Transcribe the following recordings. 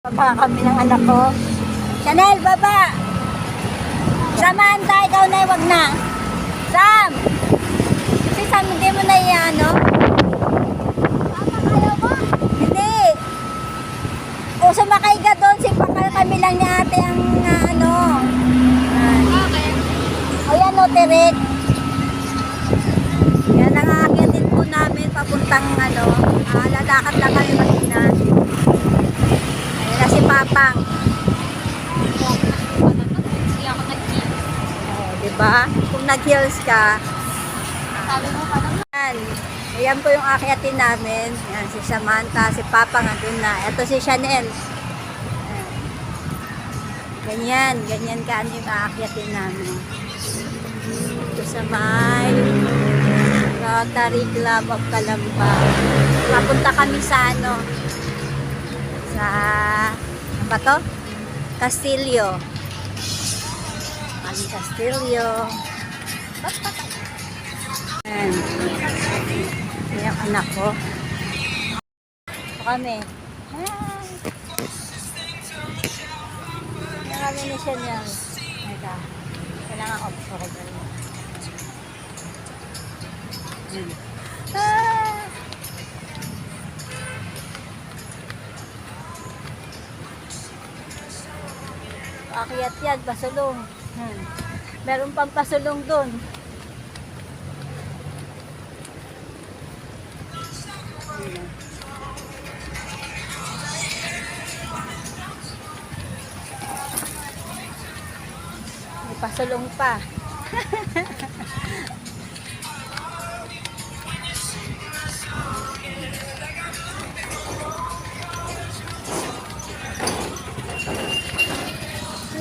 Baba kami ng anak ko. Chanel, baba! Samantha, ikaw na, wag na. Sam! Si Sam, hindi mo na ano? Ayaw mo? Hindi. O, sumakay ka doon. Sipakal kami lang ni ate ang ano. Okay. O yan, no, Terek. Yan ang aakyatin po namin papuntang ano. Lalakad lang kami mag-ina. Ayun na si Papang. Hindi ako nag-keep. Diba? Kung nag-heels ka, Sabi mo pa naman. yan. Ayan po yung aakyatin namin. Yan, si Samantha, si Papang andun na. Ito si Chanel. Ayan. Ganyan ka yung aakyatin namin. Ito sa may Rotary Club of Calamba. Papunta kami sa ano? Sa ano ba to? Castillo. Ang Castillo. Ayan. Ayan yung anak ko. Ito kami. Ayan. Ayan kami ni Chanel. Ito. Kailangan off ko rin. Ah! Akyat yan, pasulong. Meron pang pasulong dun. May pasulong pa.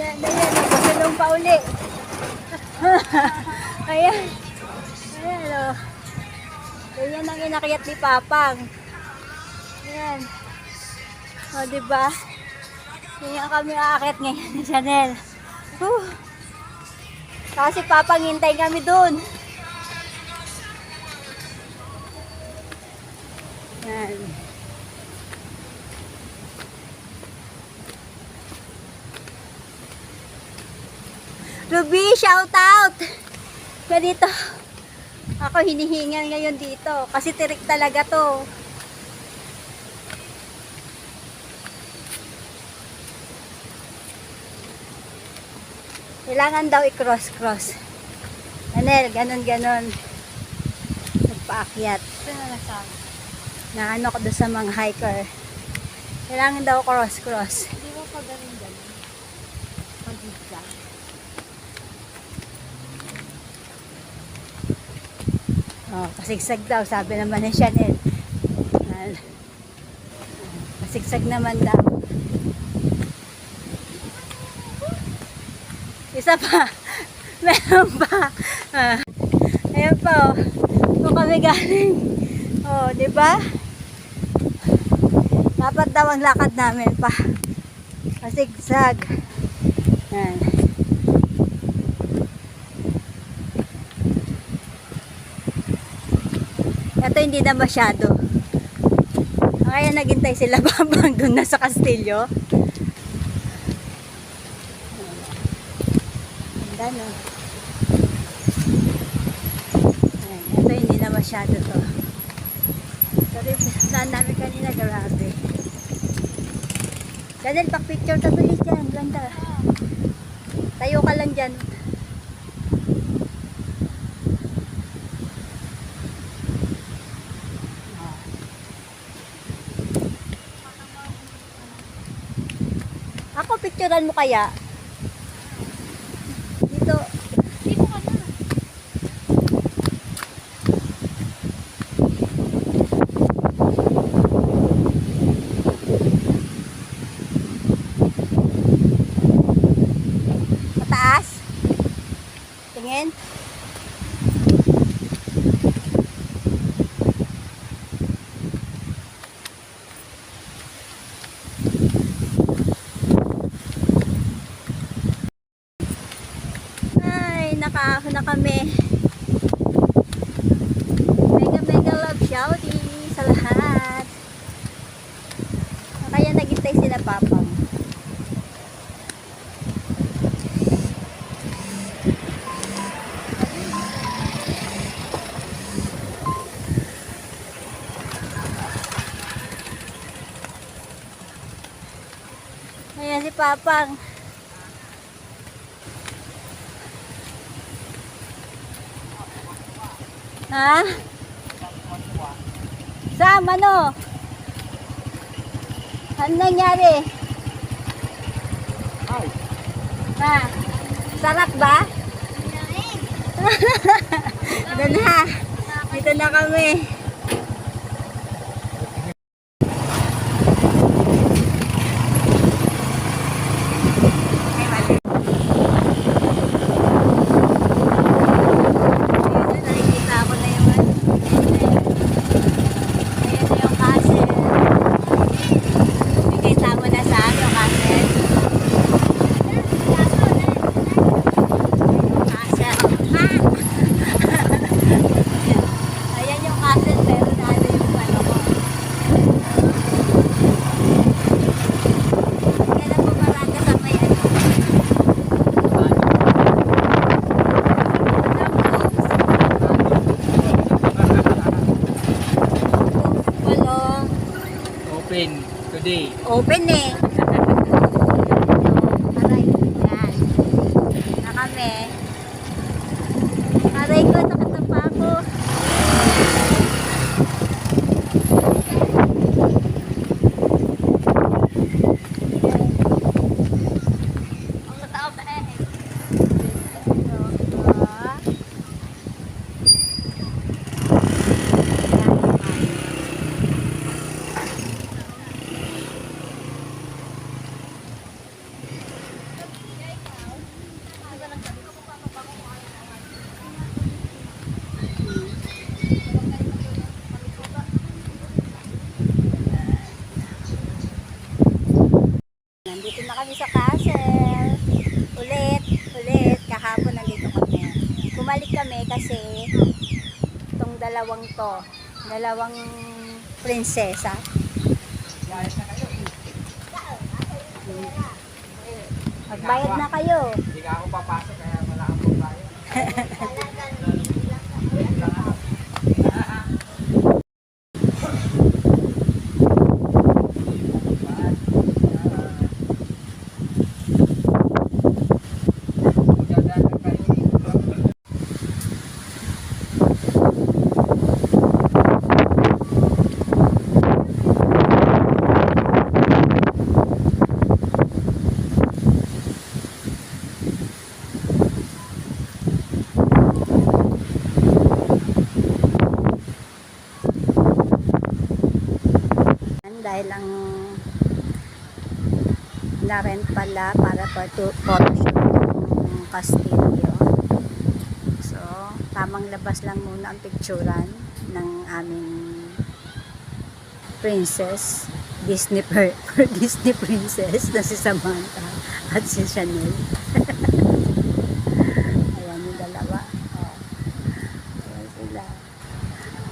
Yan, pasulong pa uli. Ayan. Ayan, o. Ayan ang inakyat ni Papang. Ayan. O, diba? Ayan kami aakyat ngayon ni Chanel. Kasi Papang, hintay kami dun. Ayan. Ruby, shout out! Ganito. Ako hinihingal ngayon dito. Kasi tirik talaga to. Kailangan daw i-cross-cross. Anel, ganon-ganon. Nagpaakyat. Na ano ko doon sa mga hiker. Kailangan daw cross-cross. Hindi mo pa ganun. Pag-isa. Oh, pasigsag daw, sabi naman ni Chanel. Pasigsag naman daw. Isa pa. Meron pa. Ayan pa, oh. Kung kami galing. Oh, di ba? Dapat daw ang lakad namin pa. Pasigsag. Ayan. Ito hindi na masyado. Kaya naghintay sila Babang doon na sa Castillo. Ganda, no? Ayan, ito hindi na masyado to. Ito rin, saan namin kanina, grabe. Ganun, pak-picture ka tuloy dyan. Ganda. Tayo ka lang dyan. Ako, picturean mo kaya? Dito. Dito ka na. Mataas. Tingin. Ayan si Papang. Ha? Sam, ano? Ano nangyari? Ha? Sarap ba? Ito na. Dito na kami. Ayun, nakikita ko na yung ano. Ayan na yung castle. Nakikita mo na sa yung castle. Ayan yung castle, pero nalo yung ano ko. Kailan po maraka sa may ano? Walong. Open today. Open eh. Aray, yan. Na kami. Aray ko, nakatapa ako. Ang tao ba eh? Nandito na kami sa castle. Ulit. Kahapon nandito kami. Bumalik kami kasi itong dalawang prinsesa. Magbayad na kayo. Hindi ka ako papasok kaya wala akong pagbayad. Dahil ang na-rent pala para photoshoot yung kastilyo. So, tamang labas lang muna ang picturan ng aming princess, Disney princess na si Samantha at si Chanel. Ayan yung dalawa. Oh. Ayan sila.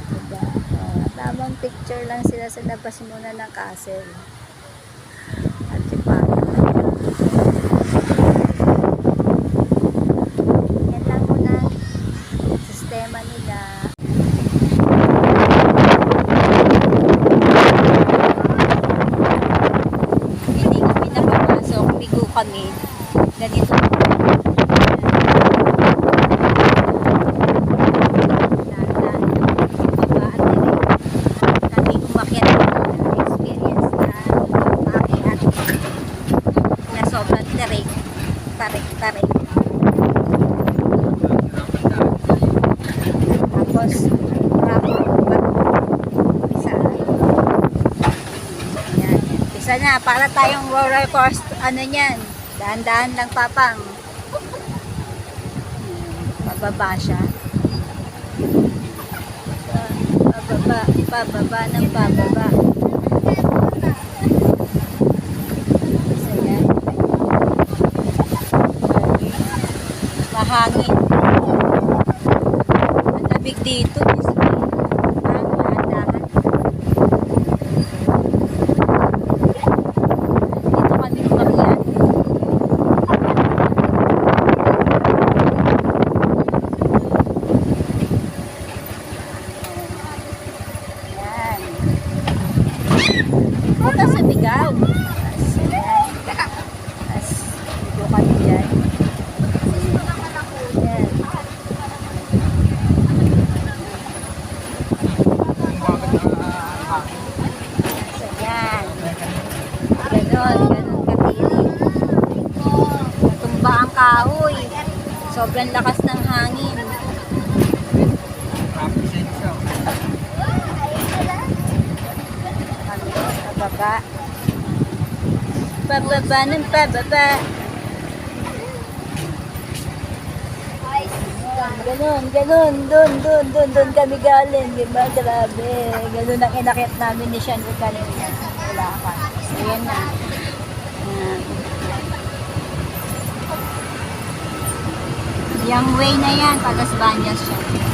Diba? Oh, tamang picture lang sila sa labas muna ng castle. At si Papa. Yan lang muna sistema nila. Hindi kami nakapasok, bigo kami. Ganito. Tarik. Tapos, isa na, para tayong roller coaster, ano yan, dahan-dahan lang Papang. Pababa siya. Pababa ng pababa. Mahangin. Ang lamig dito. Dahan-dahan. Dito kami umakyat. Yan. Huwag ka sumigaw. Ayan. Sobrang lakas ng hangin. Traffic siya. Pababa. Pababa ng pababa. Ganun kami galing, di ba? Grabe. Ganun ang inakit namin ni Sean kanina. Wala ka. So, yan na. Yan. Yung way na yan, Pagas Banyas siya.